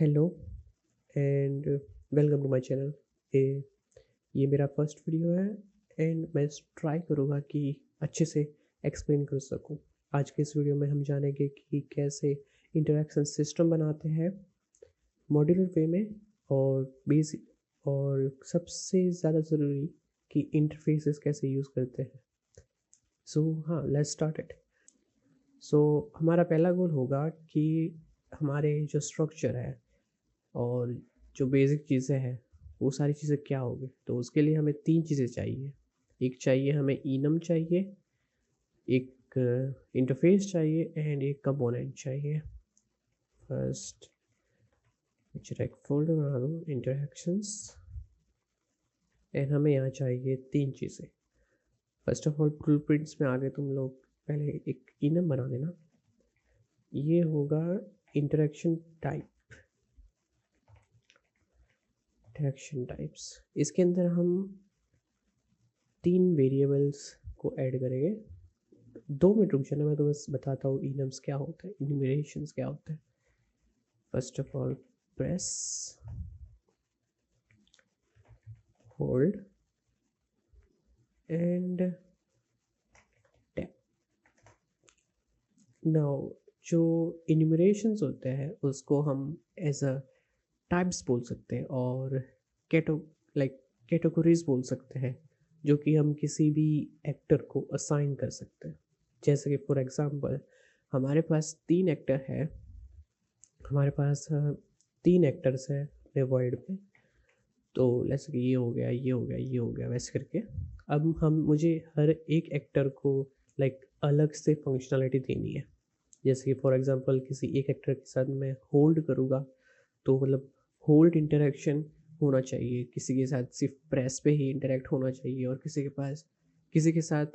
Hello and welcome to my channel. ए ये मेरा फर्स्ट वीडियो है एंड मैं ट्राई करूँगा कि अच्छे से एक्सप्लेन कर सकूँ। आज के इस वीडियो में हम जानेंगे कि कैसे इंटरैक्शन सिस्टम बनाते हैं मॉड्यूलर वे में और बेसिक और सबसे ज़्यादा ज़रूरी कि इंटरफेसेस कैसे यूज़ करते हैं। हाँ, लेट्स स्टार्ट इट। हमारा पहला गोल होगा कि हमारे जो स्ट्रक्चर है और जो बेसिक चीज़ें हैं वो सारी चीज़ें क्या होगी। तो उसके लिए हमें 3 चीज़ें चाहिए। एक चाहिए हमें इनम चाहिए, एक इंटरफ़ेस चाहिए एंड एक कंपोनेंट चाहिए। फर्स्ट मुझे एक फ़ोल्डर बना दो इंटरैक्शंस एंड हमें यहाँ चाहिए 3 चीज़ें। फर्स्ट ऑफ ऑल ब्लूप्रिंट्स में आगे तुम लोग पहले एक इनम बना देना। ये होगा इंटरैक्शन टाइप्स। इसके अंदर हम 3 वेरिएबल्स को ऐड करेंगे। 2 मिनट रुक जाना, मैं तुम्हें बताता हूँ इनम्स क्या होता है, इन्यूमरेशंस क्या होता है। First of all press, hold and tap. Now जो इन्यूमरेशंस होते हैं उसको हम एज अ टाइप्स बोल सकते हैं और कैटेगरीज बोल सकते हैं, जो कि हम किसी भी एक्टर को असाइन कर सकते हैं। जैसे कि फॉर एग्जांपल हमारे पास 3 एक्टर है, हमारे पास 3 एक्टर्स हैं अपने वर्ल्ड में। तो जैसे कि ये हो गया, ये हो गया, ये हो गया, वैसे करके अब मुझे हर एक एक्टर को अलग से फंक्शनलिटी देनी है। जैसे कि फॉर एग्जांपल किसी एक एक्टर के साथ मैं होल्ड करूँगा तो होल्ड इंटरेक्शन होना चाहिए, किसी के साथ सिर्फ प्रेस पे ही इंटरेक्ट होना चाहिए और किसी के साथ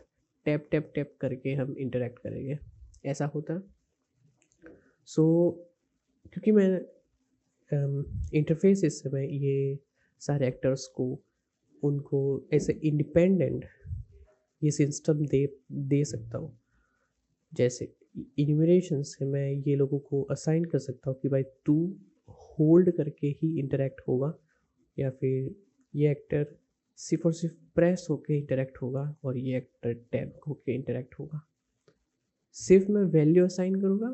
टैप टैप टैप करके हम इंटरेक्ट करेंगे, ऐसा होता है। क्योंकि मैं इंटरफेस इस समय ये सारे एक्टर्स को उनको ऐसे इंडिपेंडेंट ये सिस्टम दे सकता हूँ। जैसे इन्यूमरेशन से मैं ये लोगों को असाइन कर सकता हूँ कि भाई तू होल्ड करके ही इंटरेक्ट होगा, या फिर ये एक्टर सिर्फ और सिर्फ प्रेस होके इंटरेक्ट होगा और ये एक्टर टैप होके इंटरेक्ट होगा। सिर्फ मैं वैल्यू असाइन करूँगा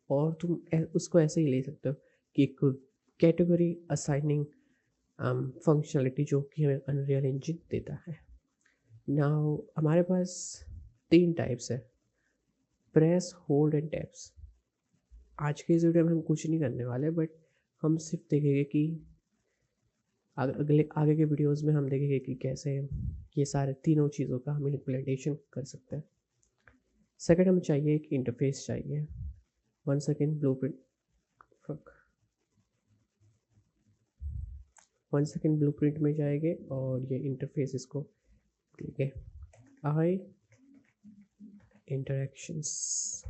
और तुम उसको ऐसे ही ले सकते हो कि एक कैटेगरी असाइनिंग फंक्शनलिटी जो कि हमें अनरियल इंजन देता है। नाउ हमारे पास 3 टाइप्स है, प्रेस, होल्ड एंड टैप्स। आज के इस वीडियो में हम कुछ नहीं करने वाले, बट हम सिर्फ देखेंगे कि आगे के वीडियोस में हम देखेंगे कि कैसे ये सारे तीनों चीज़ों का हम इम्प्लीमेंटेशन कर सकते हैं। सेकंड हमें चाहिए एक इंटरफेस चाहिए। 1 सेकेंड ब्लूप्रिंट में जाएंगे और ये इंटरफेस इसको ठीक है, आई इंटरेक्शंस।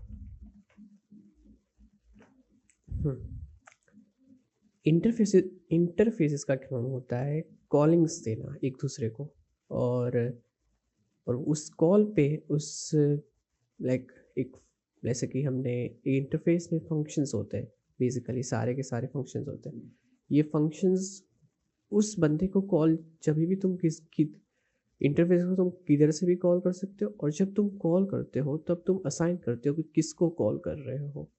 इंटरफेसेस का काम होता है कॉलिंग्स देना एक दूसरे को, और उस कॉल पे उस एक जैसे कि हमने इंटरफेस में फंक्शंस होते हैं, बेसिकली सारे के सारे फंक्शंस होते हैं। ये फंक्शंस उस बंदे को कॉल, जब भी तुम इंटरफेस को तुम किधर से भी कॉल कर सकते हो, और जब तुम कॉल करते हो तब तुम असाइन करते हो कि किसको कॉल कर रहे हो।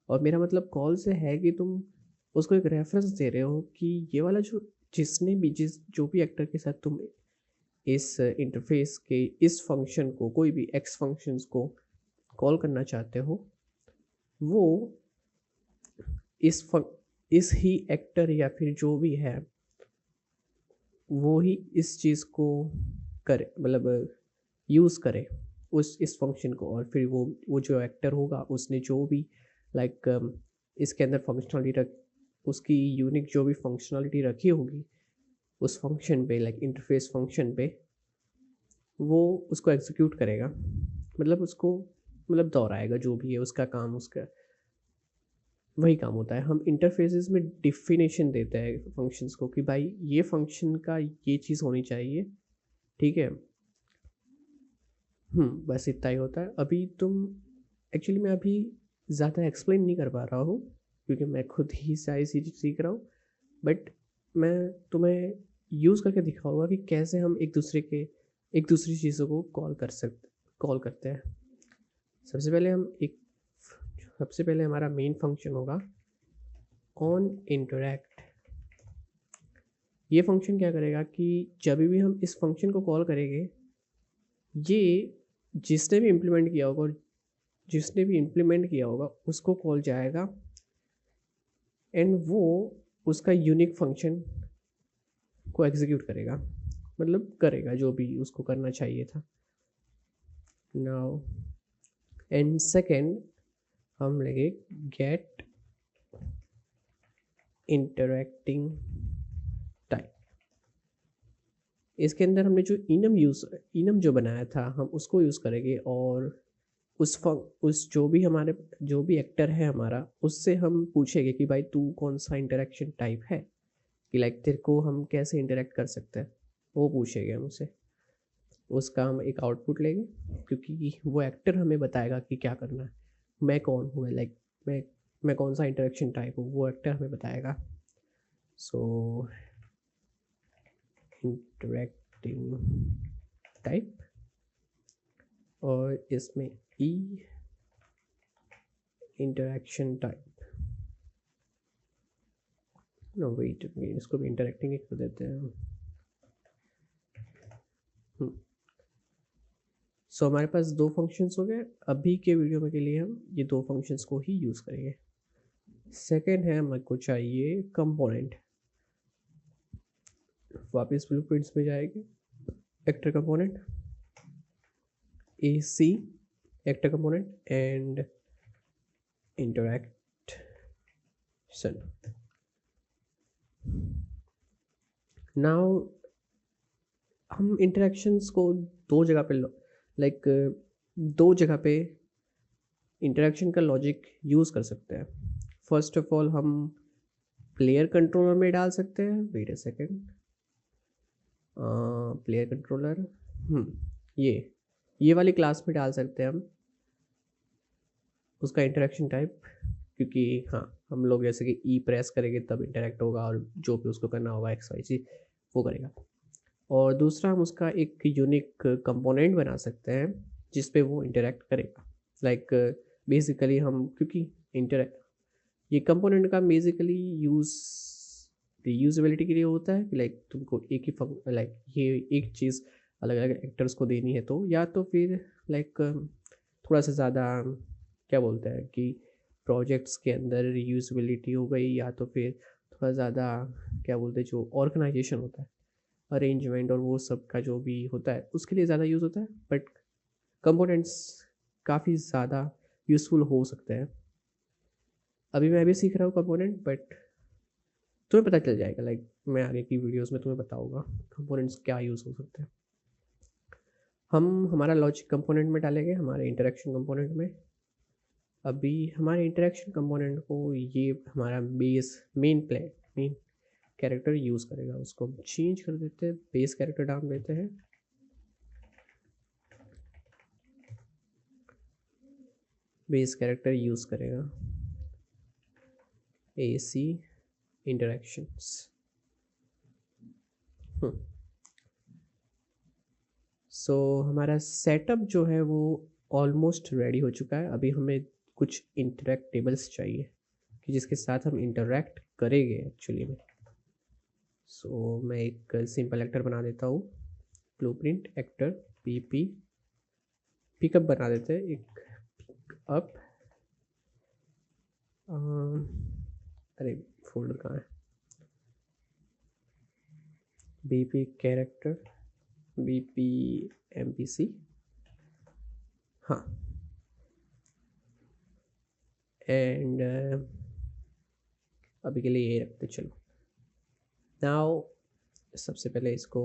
और मेरा मतलब कॉल से है कि तुम उसको एक रेफरेंस दे रहे हो कि ये वाला जो भी एक्टर के साथ तुम इस इंटरफेस के इस फंक्शन को, कोई भी एक्स फंक्शंस को कॉल करना चाहते हो, वो इस ही एक्टर या फिर जो भी है वो ही इस चीज़ को करे, यूज़ करे इस फंक्शन को। और फिर वो जो एक्टर होगा उसने जो भी इसके अंदर फंक्शनलिटी उसकी यूनिक जो भी फंक्शनलिटी रखी होगी उस फंक्शन पे, इंटरफेस फंक्शन पे, वो उसको एग्जीक्यूट करेगा, उसको दोहराएगा। जो भी है उसका काम, उसका वही काम होता है। हम इंटरफेसेस में डिफिनेशन देते हैं फंक्शंस को कि भाई ये फंक्शन का ये चीज़ होनी चाहिए, ठीक है। बस इतना ही होता है। मैं अभी ज़्यादा एक्सप्लेन नहीं कर पा रहा हूँ क्योंकि मैं खुद ही सारी चीज़ सीख रहा हूँ, बट मैं तुम्हें यूज़ करके दिखाऊंगा कि कैसे हम एक दूसरी चीज़ों को कॉल करते हैं। सबसे पहले हमारा मेन फंक्शन होगा ऑन इंटरैक्ट। ये फंक्शन क्या करेगा कि जब भी हम इस फंक्शन को कॉल करेंगे, ये जिसने भी इम्प्लीमेंट किया होगा उसको कॉल जाएगा, एंड वो उसका यूनिक फंक्शन को एग्जीक्यूट करेगा, मतलब करेगा जो भी उसको करना चाहिए था। नाउ एंड सेकेंड हम लेंगे गेट इंटरैक्टिंग टाइप। इसके अंदर हमने जो इनम जो बनाया था हम उसको यूज़ करेंगे, और उस जो भी एक्टर है हमारा, उससे हम पूछेंगे कि भाई तू कौन सा इंटरेक्शन टाइप है, कि लाइक तेरे को हम कैसे इंटरेक्ट कर सकते हैं, वो पूछेंगे हमसे। उसका हम एक आउटपुट लेंगे, क्योंकि वो एक्टर हमें बताएगा कि क्या करना है, मैं कौन हूँ, लाइक मैं कौन सा इंटरेक्शन टाइप हूँ, वो एक्टर हमें बताएगा। सो इंटरेक्टिंग टाइप, और इसमें ई इंटरेक्शन टाइप, नो वेट इसको भी इंटरेक्टिंग कर देते हैं। सो हमारे पास दो फंक्शंस हो गए। अभी के वीडियो में के लिए हम ये दो फंक्शंस को ही यूज़ करेंगे। सेकेंड है हमारे को चाहिए कंपोनेंट। वापस ब्लूप्रिंट्स में जाएंगे, actor component, AC actor component and interaction. Now हम इंटरेक्शंस को दो जगह पे इंटरेक्शन का लॉजिक यूज़ कर सकते हैं। फर्स्ट ऑफ ऑल हम प्लेयर कंट्रोलर में डाल सकते हैं। Wait a second, player controller, ये वाली क्लास में डाल सकते हैं हम उसका इंटरेक्शन टाइप, क्योंकि हाँ हम लोग जैसे कि ई प्रेस करेंगे तब इंटरेक्ट होगा, और जो भी उसको करना होगा XYZ वो करेगा। और दूसरा हम उसका एक यूनिक कंपोनेंट बना सकते हैं जिस पे वो इंटरेक्ट करेगा। लाइक बेसिकली हम, क्योंकि ये कंपोनेंट का बेसिकली यूज़ेबिलिटी के लिए होता है कि लाइक तुमको ये एक चीज़ अलग अलग एक्टर्स को देनी है, तो या तो फिर लाइक थोड़ा सा ज़्यादा क्या बोलते हैं कि प्रोजेक्ट्स के अंदर यूज़ेबिलिटी हो गई, या तो फिर थोड़ा ज़्यादा क्या बोलते हैं जो ऑर्गेनाइजेशन होता है, अरेंजमेंट और वो सब का जो भी होता है उसके लिए ज़्यादा यूज़ होता है। बट कंपोनेंट्स काफ़ी ज़्यादा यूज़फुल हो सकते हैं। अभी मैं भी सीख रहा हूँ कंपोनेंट, बट तुम्हें पता चल जाएगा, लाइक मैं आगे की वीडियोस में तुम्हें बताऊँगा कंपोनेंट्स क्या यूज़ हो सकते हैं। हम हमारा लॉजिक कंपोनेंट में डालेंगे, हमारे इंटरेक्शन कंपोनेंट में। अभी हमारे इंटरेक्शन कंपोनेंट को ये हमारा मेन कैरेक्टर यूज़ करेगा, उसको हम चेंज कर देते हैं, बेस कैरेक्टर डाल देते हैं। बेस कैरेक्टर यूज़ करेगा AC इंटरेक्शंस। सो हमारा सेटअप जो है वो ऑलमोस्ट रेडी हो चुका है। अभी हमें कुछ इंटरेक्टेबल्स चाहिए कि जिसके साथ हम इंटरेक्ट करेंगे एक्चुअली में। सो मैं एक सिंपल एक्टर बना देता हूँ, ब्लूप्रिंट एक्टर पिकअप बना देते हैं, एक पिकअप। अरे फोल्डर कहाँ है, BP कैरेक्टर, BP MPC, हाँ। एंड अभी के लिए ये रखते चलो। नाउ सबसे पहले इसको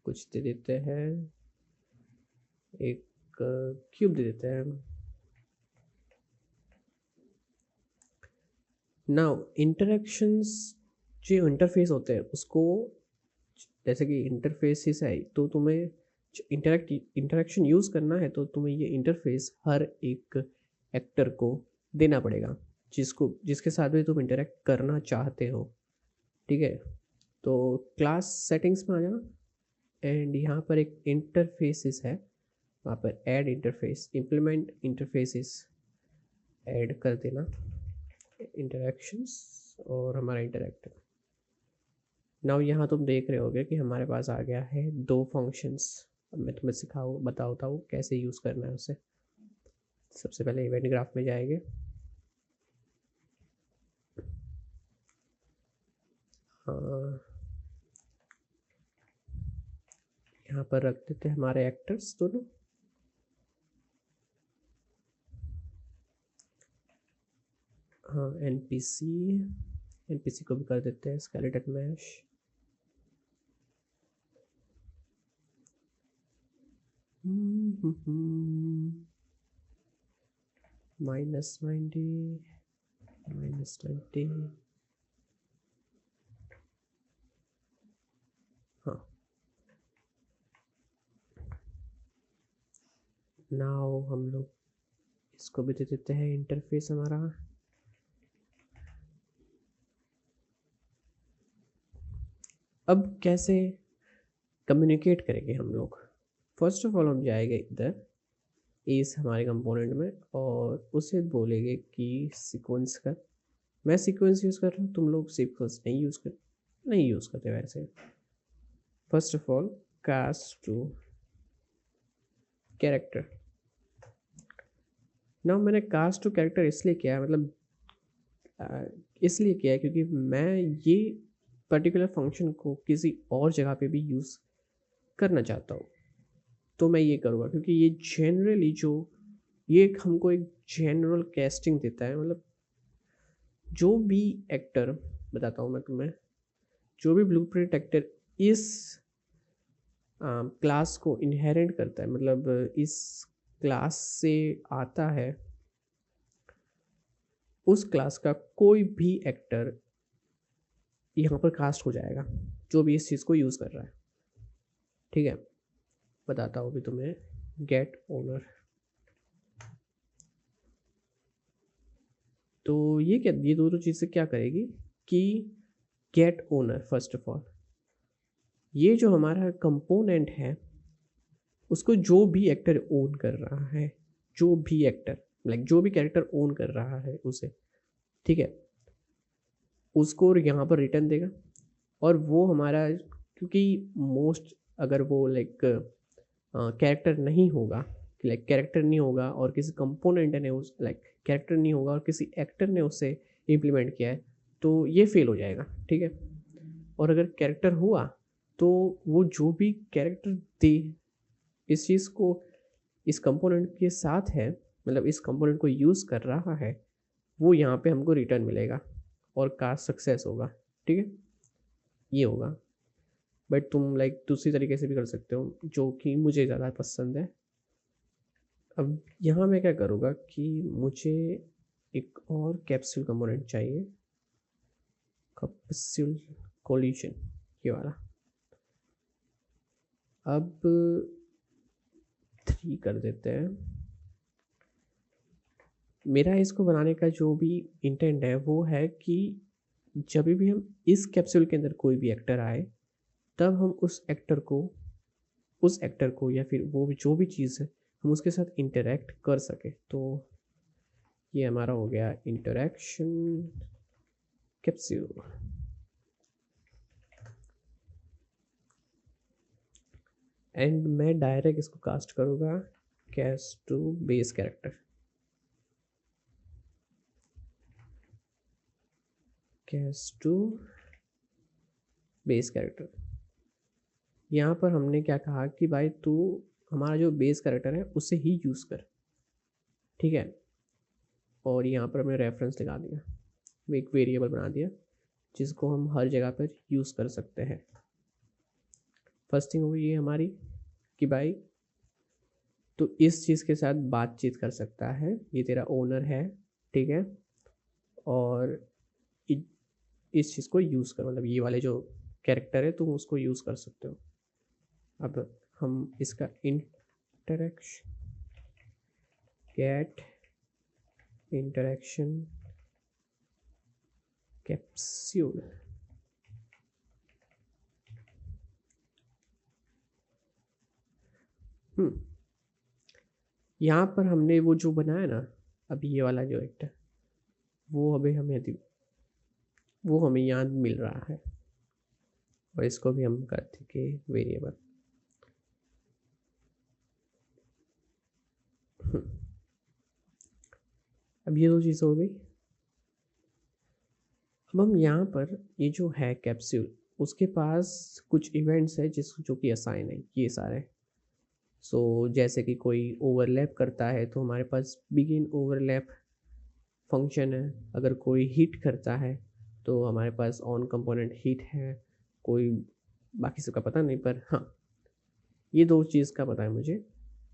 कुछ दे देते हैं, एक क्यूब दे देते हैं। नाउ इंटरेक्शंस जो इंटरफेस होते हैं उसको, जैसे कि इंटरफेस से आई तो तुम्हें इंटरेक्शन यूज़ करना है, तो तुम्हें ये इंटरफेस हर एक एक्टर को देना पड़ेगा। जिसके साथ भी तुम इंटरेक्ट करना चाहते हो, ठीक है। तो क्लास सेटिंग्स में आ जाना एंड यहाँ पर एक इंटरफेसेस है, वहाँ पर add interface, implement interfaces add कर देना, इंटरेक्शंस और हमारा इंटरेक्टिव। नाउ यहाँ तुम देख रहे होगे कि हमारे पास आ गया है दो फंक्शंस। अब मैं तुम्हें बताता हूँ कैसे यूज़ करना है उसे। सबसे पहले इवेंट ग्राफ में जाएंगे, यहाँ पर रख देते हैं हमारे एक्टर्स दोनों। हाँ, एनपीसी को भी कर देते हैं स्केलेटन मैश। -90 -20। हाँ, नाउ हम लोग इसको भी दे देते हैं इंटरफेस हमारा। अब कैसे कम्युनिकेट करेंगे हम लोग? फर्स्ट ऑफ ऑल हम जाएंगे इधर इस हमारे कंपोनेंट में और उसे बोलेंगे कि सीक्वेंस कर। मैं सीक्वेंस यूज़ कर रहा हूँ, तुम लोग सीक्वेंस नहीं यूज़ करते वैसे। First of all cast to character. ना मैंने कास्ट टू कैरेक्टर इसलिए किया, मतलब इसलिए किया है क्योंकि मैं ये पर्टिकुलर फंक्शन को किसी और जगह पे भी यूज़ करना चाहता हूँ। तो मैं ये करूँगा क्योंकि ये जनरली ये हमको एक जनरल कैस्टिंग देता है। मतलब जो भी एक्टर, बताता हूँ मैं तुम्हें, जो भी ब्लूप्रिंट एक्टर इस क्लास को इनहेरिट करता है, मतलब इस क्लास से आता है, उस क्लास का कोई भी एक्टर यहाँ पर कास्ट हो जाएगा, जो भी इस चीज़ को यूज़ कर रहा है, ठीक है। बताता हूँ अभी तुम्हें। गेट ओनर, तो ये दोनों चीज़ें क्या करेगी कि get owner, first of all ये जो हमारा कंपोनेंट है उसको जो भी एक्टर ओन कर रहा है, जो भी एक्टर लाइक जो भी कैरेक्टर ओन कर रहा है उसे, ठीक है, उसको यहाँ पर रिटर्न देगा। और वो हमारा, क्योंकि मोस्ट अगर वो लाइक कैरेक्टर नहीं होगा, कैरेक्टर नहीं होगा और किसी कंपोनेंट ने उस कैरेक्टर नहीं होगा और किसी एक्टर ने उसे इम्प्लीमेंट किया है, तो ये फेल हो जाएगा, ठीक है। और अगर कैरेक्टर हुआ तो वो जो भी कैरेक्टर दे इस चीज़ को इस कंपोनेंट के साथ है, मतलब इस कंपोनेंट को यूज़ कर रहा है, वो यहाँ पे हमको रिटर्न मिलेगा और कास्ट सक्सेस होगा, ठीक है। ये होगा, बट तुम दूसरी तरीके से भी कर सकते हो जो कि मुझे ज़्यादा पसंद है। अब यहाँ मैं क्या करूँगा कि मुझे एक और कैप्सूल कंपोनेंट चाहिए, कैप्सूल कोलिशन, ये वाला। अब 3 कर देते हैं। मेरा इसको बनाने का जो भी इंटेंट है वो है कि जब भी हम इस कैप्सूल के अंदर कोई भी एक्टर आए, तब हम उस एक्टर को या फिर वो भी जो भी चीज़ है हम उसके साथ इंटरेक्ट कर सके। तो ये हमारा हो गया इंटरेक्शन कैप्सूल। एंड मैं डायरेक्ट इसको कास्ट करूँगा cast to base character, cast to base character. यहाँ पर हमने क्या कहा कि भाई तू हमारा जो बेस कैरेक्टर है उसे ही यूज़ कर, ठीक है। और यहाँ पर हमने रेफरेंस लगा दिया, एक वेरिएबल बना दिया जिसको हम हर जगह पर यूज़ कर सकते हैं। फर्स्ट थिंग होगी ये हमारी कि भाई तो इस चीज़ के साथ बातचीत कर सकता है, ये तेरा ओनर है, ठीक है। और इस चीज़ को यूज़ कर, मतलब ये वाले जो कैरेक्टर है तुम उसको यूज़ कर सकते हो। अब हम इसका इंटरेक्शन गेट इंटरेक्शन कैप्सूल। यहाँ पर हमने वो जो बनाया ना अभी ये वाला जो एक्टर, वो हमें यहाँ मिल रहा है, और इसको भी हम करते कि वेरिएबल। अब ये दो चीज़ हो गई। अब हम यहाँ पर ये जो है कैप्सूल, उसके पास कुछ इवेंट्स है जो कि असाइन है ये सारे। जैसे कि कोई ओवरलैप करता है तो हमारे पास बिगिन ओवरलैप फंक्शन है। अगर कोई हिट करता है तो हमारे पास ऑन कंपोनेंट हिट है। कोई बाकी सबका पता नहीं, पर हाँ ये दो चीज़ का पता है मुझे।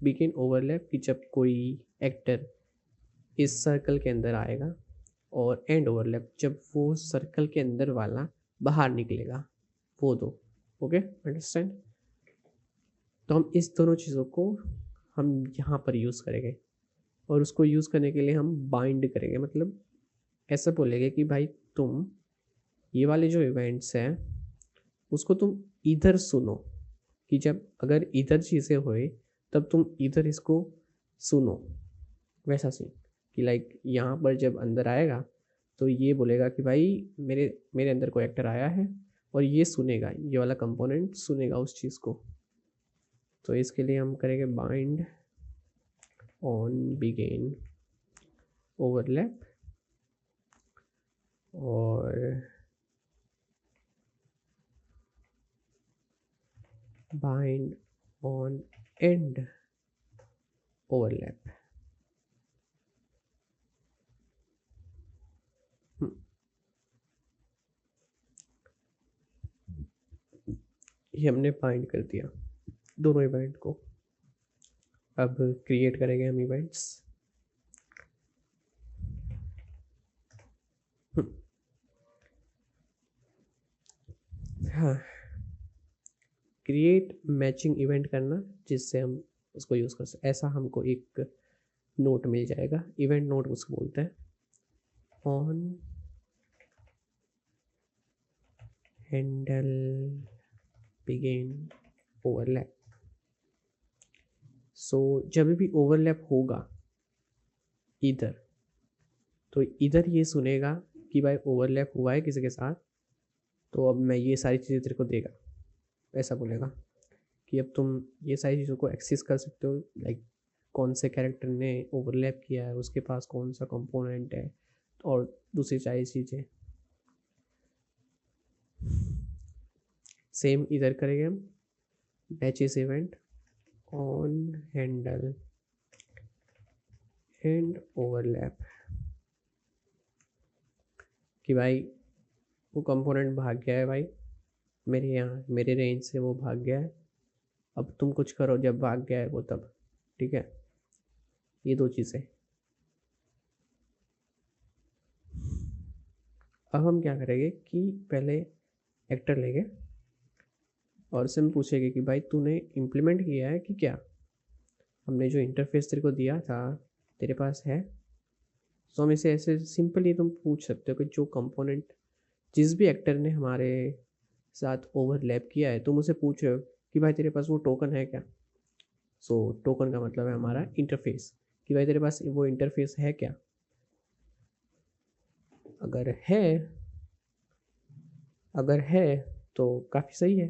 बिगिन ओवरलैप कि जब कोई एक्टर इस सर्कल के अंदर आएगा, और एंड ओवरलैप जब वो सर्कल के अंदर वाला बाहर निकलेगा, वो दो। Okay, understand. तो हम इस दोनों चीज़ों को हम यहाँ पर यूज़ करेंगे, और उसको यूज़ करने के लिए हम बाइंड करेंगे। मतलब ऐसा बोलेंगे कि भाई तुम ये वाले जो इवेंट्स हैं उसको तुम इधर सुनो, कि जब अगर इधर चीज़ें होए तब तुम इधर इसको सुनो। वैसा सीन कि लाइक यहाँ पर जब अंदर आएगा तो ये बोलेगा कि भाई मेरे मेरे अंदर कोई एक्टर आया है, और ये सुनेगा, ये वाला कंपोनेंट सुनेगा उस चीज़ को। तो इसके लिए हम करेंगे बाइंड ऑन बिगिन ओवरलैप और बाइंड ऑन एंड ओवरलैप। ये हमने बाइंड कर दिया दोनों इवेंट को। अब क्रिएट करेंगे हम इवेंट्स। हाँ, क्रिएट मैचिंग इवेंट करना जिससे हम उसको यूज़ कर सकते। ऐसा हमको एक नोट मिल जाएगा, इवेंट नोट उसको बोलते हैं। On handle begin overlap. जब भी ओवरलैप होगा इधर, तो इधर ये सुनेगा कि भाई ओवरलैप हुआ है किसी के साथ, तो अब मैं ये सारी चीज़ें तेरे को देगा। ऐसा बोलेगा कि अब तुम ये सारी चीज़ों को एक्सेस कर सकते हो, लाइक कौन से कैरेक्टर ने ओवरलैप किया है, उसके पास कौन सा कंपोनेंट है, और दूसरी सारी चीज़ें। सेम इधर करेंगे हम, matches event on handle and overlap, कि भाई वो कंपोनेंट भाग गया है भाई मेरे यहाँ, मेरे रेंज से वो भाग गया है, अब तुम कुछ करो जब भाग गया है वो तब। ठीक है, ये दो चीज़ें। अब हम क्या करेंगे कि पहले एक्टर लेंगे और उससे हम पूछेंगे कि भाई तूने इम्प्लीमेंट किया है कि क्या, हमने जो इंटरफेस तेरे को दिया था तेरे पास है। तो हम इसे ऐसे सिंपली तुम पूछ सकते हो कि जो कंपोनेंट जिस भी एक्टर ने हमारे साथ ओवरलैप किया है, तुम उसे पूछ रहे हो कि भाई तेरे पास वो टोकन है क्या। टोकन का मतलब है हमारा इंटरफेस, कि भाई तेरे पास वो इंटरफेस है क्या। अगर है तो काफ़ी सही है।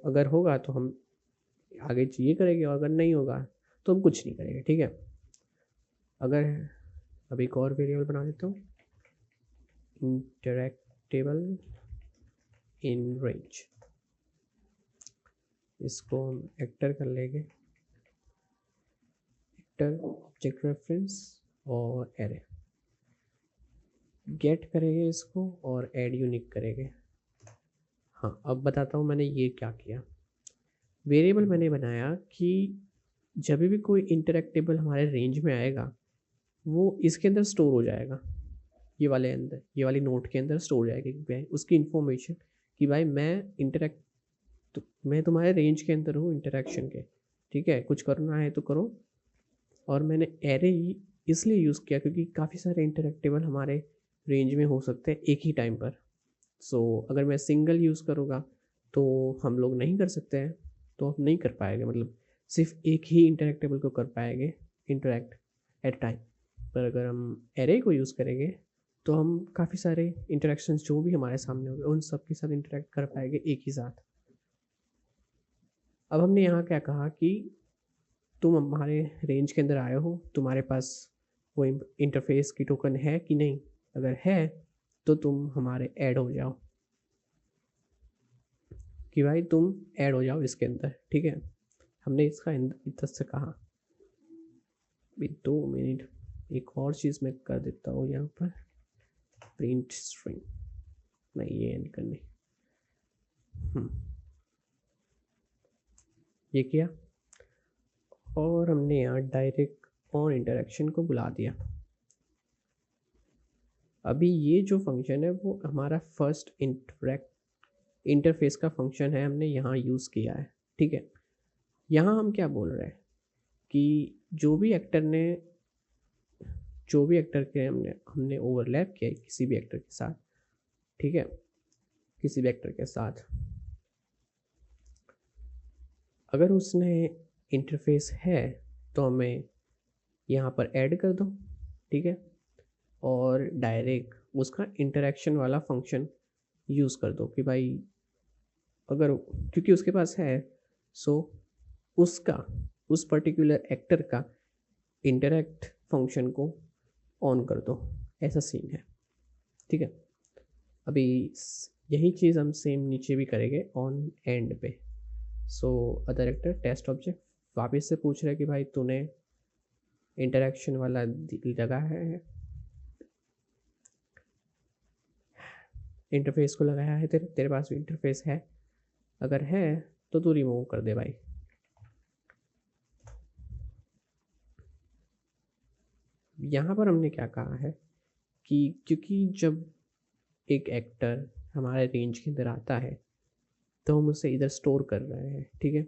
अगर होगा तो हम आगे ये करेंगे, और अगर नहीं होगा तो हम कुछ नहीं करेंगे। ठीक है, अगर अभी एक और वेरिएबल बना देता हूँ, इंटरैक्टेबल इन रेंज। इसको हम एक्टर कर लेंगे, एक्टर ऑब्जेक्ट रेफरेंस और एरे। गेट करेंगे इसको और ऐड यूनिक करेंगे। हाँ, अब बताता हूँ मैंने ये क्या किया। वेरिएबल मैंने बनाया कि जब भी कोई इंटरैक्टेबल हमारे रेंज में आएगा वो इसके अंदर स्टोर हो जाएगा, ये वाली नोट के अंदर स्टोर हो जाएगी कि भाई उसकी इन्फॉर्मेशन, कि भाई मैं तुम्हारे रेंज के अंदर हूँ इंटरेक्शन के। ठीक है, कुछ करना है तो करो। और मैंने एरे ही इसलिए यूज़ किया क्योंकि काफ़ी सारे इंटरैक्टेबल हमारे रेंज में हो सकते हैं एक ही टाइम पर। सो अगर मैं सिंगल यूज़ करूँगा तो हम लोग नहीं कर सकते हैं, तो हम नहीं कर पाएंगे, मतलब सिर्फ एक ही इंटरेक्टेबल को कर पाएंगे इंटरेक्ट एट टाइम। पर अगर हम एरे को यूज़ करेंगे तो हम काफ़ी सारे इंटरेक्शंस जो भी हमारे सामने होंगे उन सब के साथ इंटरेक्ट कर पाएंगे एक ही साथ। अब हमने यहाँ क्या कहा कि तुम हमारे रेंज के अंदर आए हो, तुम्हारे पास वो इंटरफेस की टोकन है कि नहीं, अगर है तो तुम हमारे ऐड हो जाओ, कि भाई तुम ऐड हो जाओ इसके अंदर, ठीक है। हमने इसका इधर से कहा। अभी 2 मिनट, एक और चीज़ मैं कर देता हूँ यहाँ पर, प्रिंट स्ट्रिंग, नहीं ये नहीं करनी। ये किया और हमने यहाँ डायरेक्ट ऑन इंटरेक्शन को बुला दिया। अभी ये जो फंक्शन है वो हमारा फर्स्ट इंटरफेस का फंक्शन है, हमने यहाँ यूज़ किया है, ठीक है। यहाँ हम क्या बोल रहे हैं कि जो भी एक्टर के हमने ओवरलैप किया है किसी भी एक्टर के साथ, ठीक है, किसी भी एक्टर के साथ, अगर उसने इंटरफेस है तो हमें यहाँ पर ऐड कर दो, ठीक है, और डायरेक्ट उसका इंटरेक्शन वाला फंक्शन यूज़ कर दो कि भाई अगर, क्योंकि उसके पास है, सो उसका उस पर्टिकुलर एक्टर का इंटरेक्ट फंक्शन को ऑन कर दो, ऐसा सीन है, ठीक है। अभी यही चीज़ हम सेम नीचे भी करेंगे ऑन एंड पे। So other actor test object वापस से पूछ रहा है कि भाई तूने इंटरेक्शन वाला लगा है, इंटरफेस को लगाया है, तेरे पास भी इंटरफेस है, अगर है तो तू रिमूव कर दे भाई। यहाँ पर हमने क्या कहा है कि क्योंकि जब एक एक्टर हमारे रेंज के अंदर आता है तो हम उसे इधर स्टोर कर रहे हैं, ठीक है।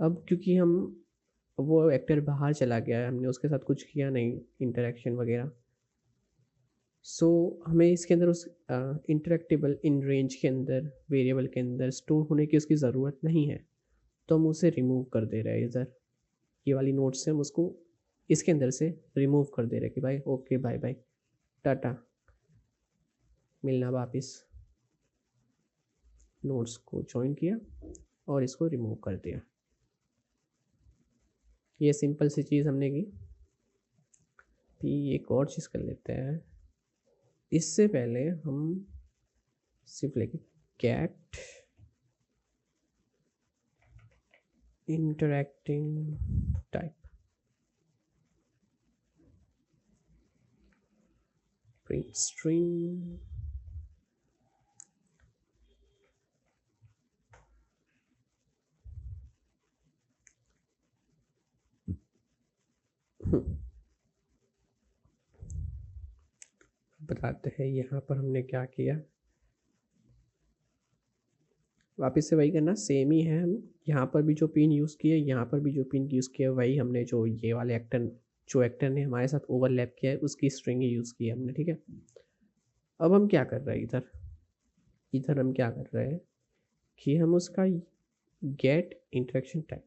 अब क्योंकि हम वो एक्टर बाहर चला गया है, हमने उसके साथ कुछ किया नहीं इंटरेक्शन वगैरह, सो हमें इसके अंदर उस इंटरेक्टेबल इन रेंज के अंदर वेरिएबल के अंदर स्टोर होने की उसकी ज़रूरत नहीं है, तो हम उसे रिमूव कर दे रहे हैं इधर, ये वाली नोट से हम उसको इसके अंदर से रिमूव कर दे रहे हैं कि भाई ओके बाय बाय टाटा, मिलना वापिस। नोट्स को ज्वाइन किया और इसको रिमूव कर दिया। ये सिंपल सी चीज़ हमने की। एक और चीज़ कर लेते हैं, इससे पहले हम सिर्फ लेके get interacting type print string बताते हैं यहाँ पर हमने क्या किया। वापस से वही करना, सेम ही है, हम यहाँ पर भी जो पिन यूज़ किया, यहाँ पर भी जो पिन यूज़ किया, वही हमने जो ये वाले एक्टर ने हमारे साथ ओवरलैप किया है उसकी स्ट्रिंग ही यूज़ की है हमने, ठीक है। अब हम क्या कर रहे हैं इधर हम क्या कर रहे हैं कि हम उसका गेट इंटरेक्शन टाइप,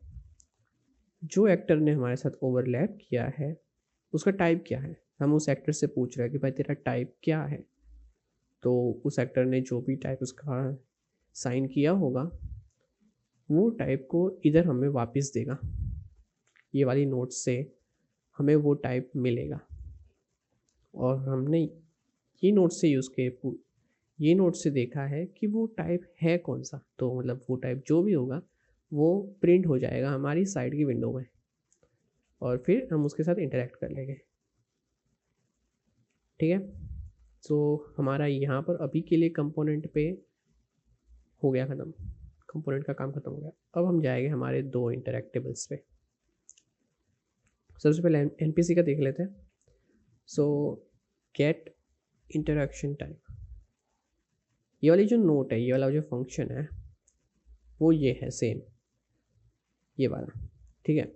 जो एक्टर ने हमारे साथ ओवरलैप किया है उसका टाइप क्या है, हम उस एक्टर से पूछ रहे हैं कि भाई तेरा टाइप क्या है। तो उस एक्टर ने जो भी टाइप उसका साइन किया होगा वो टाइप को इधर हमें वापस देगा, ये वाली नोट से हमें वो टाइप मिलेगा। और हमने ये नोट से देखा है कि वो टाइप है कौन सा, तो मतलब वो टाइप जो भी होगा वो प्रिंट हो जाएगा हमारी साइड की विंडो में और फिर हम उसके साथ इंटरेक्ट कर लेंगे, ठीक है। तो हमारा यहाँ पर अभी के लिए कंपोनेंट पे हो गया ख़त्म, कंपोनेंट का काम ख़त्म हो गया। अब हम जाएंगे हमारे दो इंटरेक्टेबल्स पे। सबसे पहले एनपीसी का देख लेते हैं। सो गेट इंटरेक्शन टाइप, ये वाली जो नोट है, ये वाला जो फंक्शन है वो ये है सेम, ये वाला, ठीक है।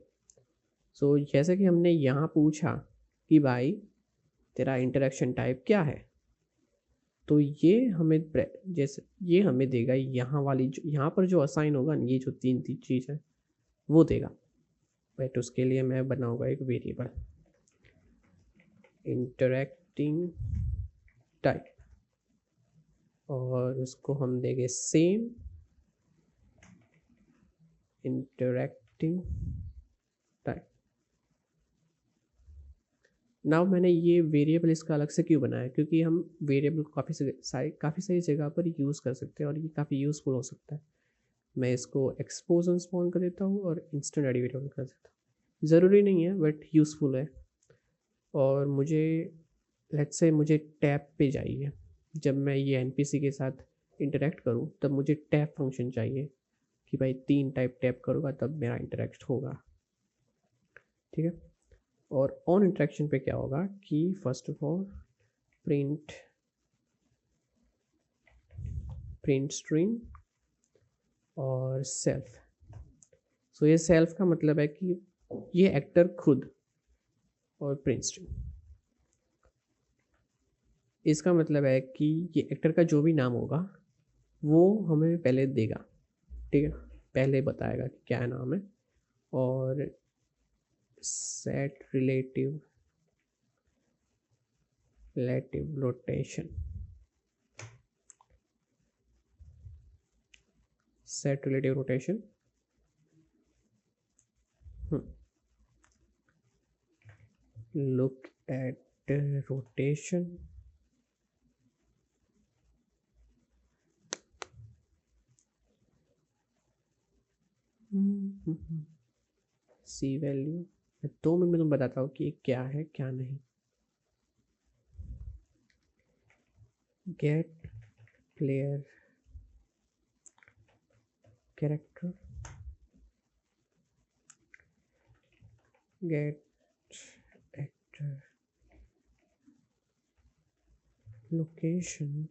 सो जैसे कि हमने यहाँ पूछा कि भाई तेरा इंटरेक्शन टाइप क्या है। तो ये हमें जैसे ये हमें देगा यहाँ वाली जो यहाँ पर जो असाइन होगा ये जो तीन चीज़ है वो देगा। बट उसके लिए मैं बनाऊंगा एक वेरिएबल इंटरेक्टिंग टाइप और उसको हम देंगे सेम इंटरेक्टिंग टाइप। नाउ मैंने ये वेरिएबल इसका अलग से क्यों बनाया, क्योंकि हम वेरिएबल को काफ़ी सारी जगह पर यूज़ कर सकते हैं और ये काफ़ी यूज़फुल हो सकता है। मैं इसको एक्सपोजन स्पॉन कर देता हूँ और इंस्टेंट एड वेरिएबल कर देता हूँ। ज़रूरी नहीं है बट यूज़फुल है। और मुझे लेट्स से मुझे टैब पे चाहिए, जब मैं ये एनपीसी के साथ इंटरेक्ट करूँ तब मुझे टैब फंक्शन चाहिए कि भाई 3 टाइप टैप करूँगा तब मेरा इंटरेक्ट होगा। ठीक है। और ऑन इंटरेक्शन पे क्या होगा कि first of all print string और सेल्फ। सो ये सेल्फ का मतलब है कि ये एक्टर खुद, और प्रिंट स्ट्रिंग इसका मतलब है कि ये एक्टर का जो भी नाम होगा वो हमें पहले देगा। ठीक है, पहले बताएगा कि क्या नाम है। और set relative rotation, set relative rotation look at rotation सी वैल्यू। मैं 2 मिनट में तुम बताता हूँ कि क्या है क्या नहीं। Get player character, get actor location,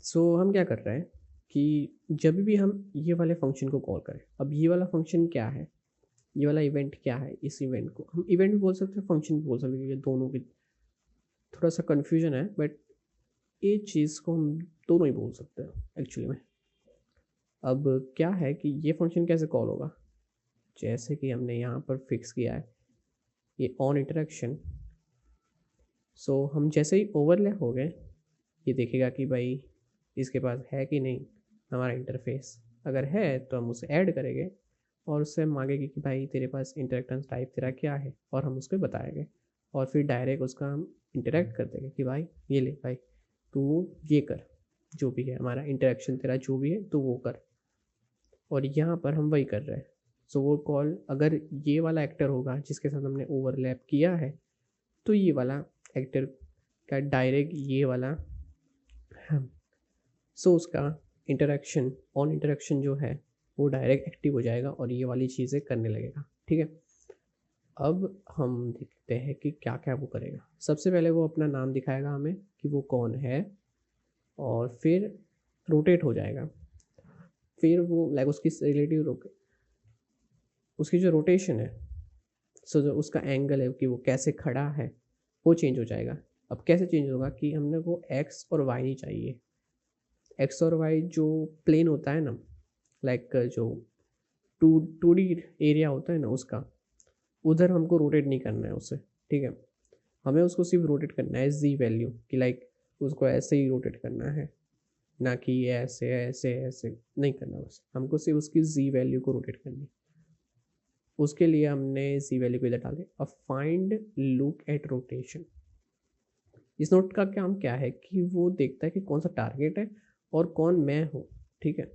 so हम क्या कर रहे हैं कि जब भी हम ये वाले फंक्शन को कॉल करें, अब ये वाला फंक्शन क्या है, ये वाला इवेंट क्या है, इस इवेंट को हम इवेंट भी बोल सकते हैं, फंक्शन भी बोल सकते हैं। ये दोनों की थोड़ा सा कन्फ्यूजन है बट ये चीज़ को हम दोनों ही बोल सकते हैं एक्चुअली में। अब क्या है कि ये फंक्शन कैसे कॉल होगा, जैसे कि हमने यहाँ पर फिक्स किया है ये ऑन इंटरेक्शन। सो हम जैसे ही ओवरलैप हो गए ये देखेगा कि भाई इसके पास है कि नहीं हमारा इंटरफेस। अगर है तो हम उसे ऐड करेंगे और उससे हम मांगेंगे कि भाई तेरे पास इंटरेक्टेंस टाइप तेरा क्या है और हम उसको बताएंगे। और फिर डायरेक्ट उसका हम इंटरेक्ट कर देंगे कि भाई ये ले भाई तू ये कर, जो भी है हमारा इंटरेक्शन तेरा जो भी है तो वो कर। और यहाँ पर हम वही कर रहे हैं। सो वो कॉल अगर ये वाला एक्टर होगा जिसके साथ हमने ओवरलैप किया है तो ये वाला एक्टर का डायरेक्ट ये वाला सो उसका इंटरेक्शन ऑन इंटरेक्शन जो है वो डायरेक्ट एक्टिव हो जाएगा और ये वाली चीज़ें करने लगेगा। ठीक है, अब हम देखते हैं कि क्या क्या वो करेगा। सबसे पहले वो अपना नाम दिखाएगा हमें कि वो कौन है और फिर रोटेट हो जाएगा। फिर वो लाइक उसकी रिलेटिव उसकी जो रोटेशन है, सो जो उसका एंगल है कि वो कैसे खड़ा है वो चेंज हो जाएगा। अब कैसे चेंज होगा कि हमने वो एक्स और वाई नहीं चाहिए। एक्स और वाई जो प्लेन होता है ना, लाइक जो टू डी एरिया होता है ना उसका, उधर हमको रोटेट नहीं करना है उसे। ठीक है, हमें उसको सिर्फ रोटेट करना है जी वैल्यू कि लाइक उसको ऐसे ही रोटेट करना है, ना कि ऐसे ऐसे ऐसे नहीं करना। बस हमको सिर्फ उसकी जी वैल्यू को रोटेट करनी है। उसके लिए हमने जी वैल्यू को इधर डाले। अब फाइंड लुक एट रोटेशन, इस नोट का काम क्या है कि वो देखता है कि कौन सा टारगेट है और कौन मैं हूँ। ठीक है,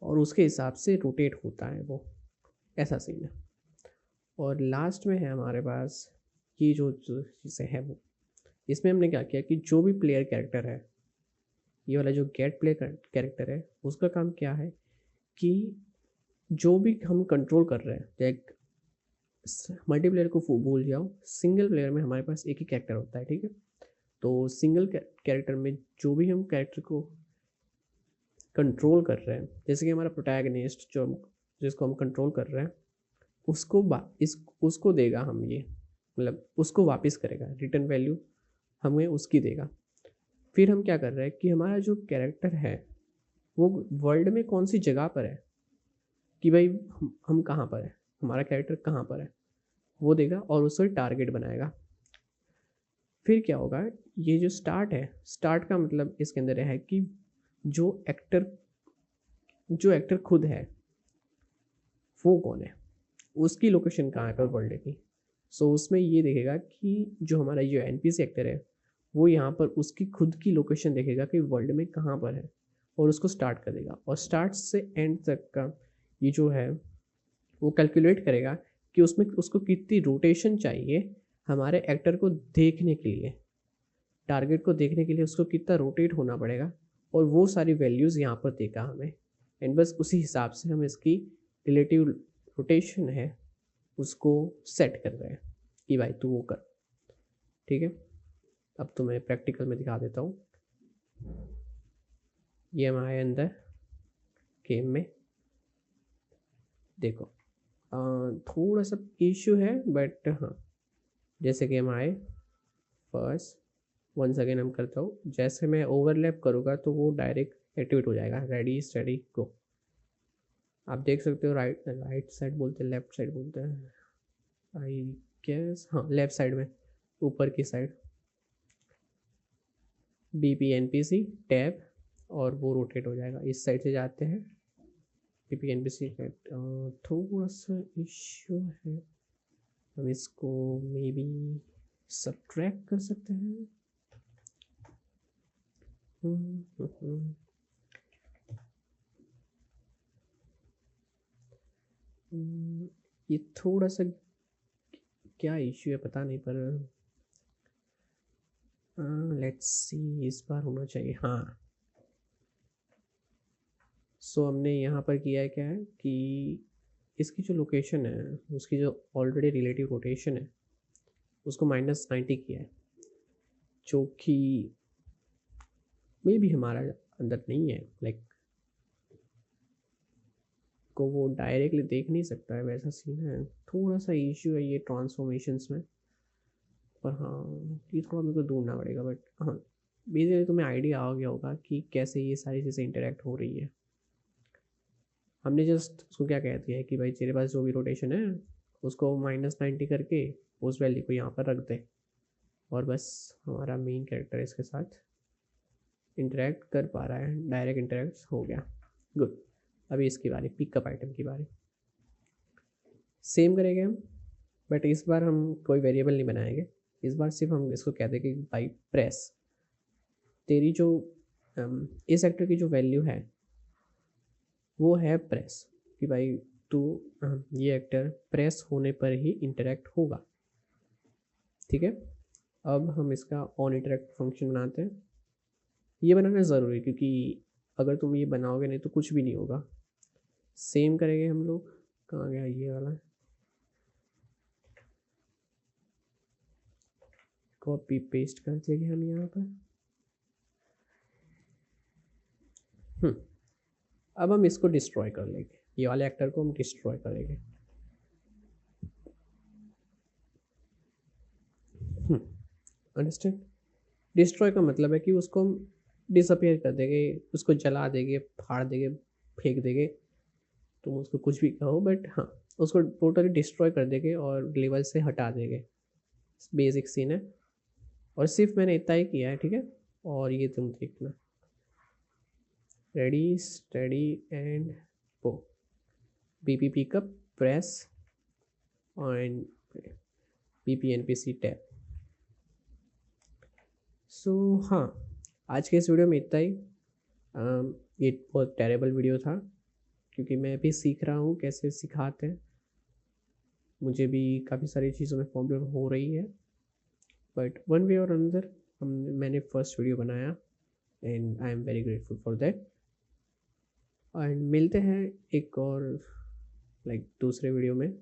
और उसके हिसाब से रोटेट होता है वो, ऐसा सीन है। और लास्ट में है हमारे पास ये जो चीज़ें हैं वो, इसमें हमने क्या किया कि जो भी प्लेयर कैरेक्टर है, ये वाला जो गेट प्लेयर कैरेक्टर है उसका काम क्या है कि जो भी हम कंट्रोल कर रहे हैं, लाइक मल्टीप्लेयर को भूल जाओ, सिंगल प्लेयर में हमारे पास एक ही कैरेक्टर होता है, ठीक है। तो सिंगल कैरेक्टर में जो भी हम कैरेक्टर को कंट्रोल कर रहे हैं, जैसे कि हमारा प्रोटैगनिस्ट जो जिसको हम कंट्रोल कर रहे हैं, उसको उसको देगा हम ये, मतलब उसको वापस करेगा, रिटर्न वैल्यू हमें उसकी देगा। फिर हम क्या कर रहे हैं कि हमारा जो कैरेक्टर है वो वर्ल्ड में कौन सी जगह पर है, कि भाई हम कहाँ पर है, हमारा कैरेक्टर कहाँ पर है, वो देगा और उसको टारगेट बनाएगा। फिर क्या होगा, ये जो स्टार्ट है, स्टार्ट का मतलब इसके अंदर है कि जो एक्टर खुद है वो कौन है, उसकी लोकेशन कहाँ है पर वर्ल्ड की। सो उसमें ये देखेगा कि जो हमारा जो एनपीसी एक्टर है वो यहाँ पर उसकी खुद की लोकेशन देखेगा कि वर्ल्ड में कहाँ पर है, और उसको स्टार्ट कर देगा। और स्टार्ट से एंड तक का ये जो है वो कैलकुलेट करेगा कि उसमें उसको कितनी रोटेशन चाहिए हमारे एक्टर को देखने के लिए, टारगेट को देखने के लिए उसको कितना रोटेट होना पड़ेगा, और वो सारी वैल्यूज़ यहाँ पर देगा हमें। एंड बस उसी हिसाब से हम इसकी रिलेटिव रोटेशन है उसको सेट कर रहे हैं कि भाई तू वो कर, ठीक है। अब तो मैं प्रैक्टिकल में दिखा देता हूँ। ये हम आए अंदर गेम में, देखो थोड़ा सा इशू है बट हाँ, जैसे कि हम आए फर्स्ट, वंस अगेन हम करता हूँ, जैसे मैं ओवरलैप करूँगा तो वो डायरेक्ट एक्टिवेट हो जाएगा। रेडी स्टडी गो। आप देख सकते हो राइट साइड बोलते हैं, लेफ्ट साइड बोलते हैं आई गेस, हाँ लेफ्ट साइड में ऊपर की साइड BPNPC टैब, और वो रोटेट हो जाएगा। इस साइड से जाते हैं BPNPC टैब। थोड़ा सा इश्यू है, हम इसको मे बी सब्ट्रैक्ट कर सकते हैं। ये थोड़ा सा क्या इश्यू है पता नहीं, पर लेट्स सी, इस बार होना चाहिए। हाँ, सो हमने यहाँ पर किया है क्या है कि इसकी जो लोकेशन है उसकी जो ऑलरेडी रिलेटिव रोटेशन है उसको -90 किया है, जो कि मे भी हमारा अंदर नहीं है, लाइक को वो डायरेक्टली देख नहीं सकता है, वैसा सीन है। थोड़ा सा इश्यू है ये ट्रांसफॉर्मेशंस में, पर हाँ ये थोड़ा मेरे को ढूंढना पड़ेगा। बट हाँ, बेसिकली तुम्हें आइडिया आ गया होगा कि कैसे ये सारी चीज़ें इंटरेक्ट हो रही है। हमने जस्ट उसको क्या कह दिया है कि भाई तेरे पास जो भी रोटेशन है उसको -90 करके उस वैल्यू को यहाँ पर रख दे, और बस हमारा मेन कैरेक्टर इसके साथ इंटरेक्ट कर पा रहा है, डायरेक्ट इंटरेक्ट हो गया। गुड। अभी इसकी बारी, पिकअप आइटम की बारी। सेम करेंगे हम, बट इस बार हम कोई वेरिएबल नहीं बनाएंगे। इस बार सिर्फ हम इसको कह देंगे कि भाई प्रेस, तेरी जो इस एक्टर की जो वैल्यू है वो है प्रेस, कि भाई तू ये एक्टर प्रेस होने पर ही इंटरेक्ट होगा, ठीक है। अब हम इसका ऑन इंटरेक्ट फंक्शन बनाते हैं। ये बनाना ज़रूरी है क्योंकि अगर तुम ये बनाओगे नहीं तो कुछ भी नहीं होगा। सेम करेंगे हम लोग, कहाँ गया ये वाला, कॉपी पेस्ट कर देंगे हम यहाँ पर। अब हम इसको डिस्ट्रॉय कर लेंगे, ये वाले एक्टर को हम डिस्ट्रॉय करेंगे। अंडरस्टैंड। डिस्ट्रॉय का मतलब है कि उसको हम डिसअपियर कर देंगे, उसको जला देंगे, फाड़ देंगे, फेंक देंगे, तुम उसको कुछ भी कहो, बट हाँ उसको टोटली डिस्ट्रॉय कर देंगे और लेवल से हटा देंगे। बेसिक सीन है, और सिर्फ मैंने इतना ही किया है, ठीक है। और ये तुम देखना, ready steady and go, BP pickup press and BPNPC tab. So हाँ, आज के इस वीडियो में इतना ही। ये बहुत टेरेबल वीडियो था क्योंकि मैं भी सीख रहा हूँ कैसे सिखाते हैं, मुझे भी काफ़ी सारी चीज़ों में प्रॉब्लम हो रही है, बट वन वे और अनदर मैंने फर्स्ट वीडियो बनाया and I am very grateful for that. And मिलते हैं एक और लाइक दूसरे वीडियो में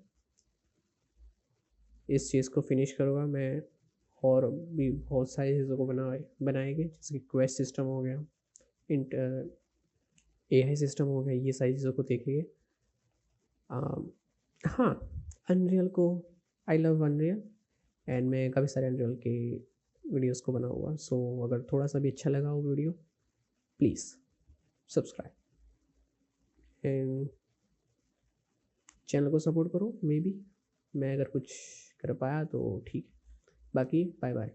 इस चीज़ को फिनिश करूँगा मैं, और भी बहुत सारी चीज़ों को बनाएंगे, जैसे कि क्वेस्ट सिस्टम हो गया, इंट एआई सिस्टम हो गया, ये सारी चीज़ों को देखेंगे। हाँ, अनरियल को, आई लव अनरियल, एंड मैं काफ़ी सारे अनरियल के वीडियोस को बनाऊँगा। सो अगर थोड़ा सा भी अच्छा लगा वो video, please subscribe and channel को सपोर्ट करो। मे बी मैं अगर कुछ कर पाया तो ठीक है, बाकी बाय बाय।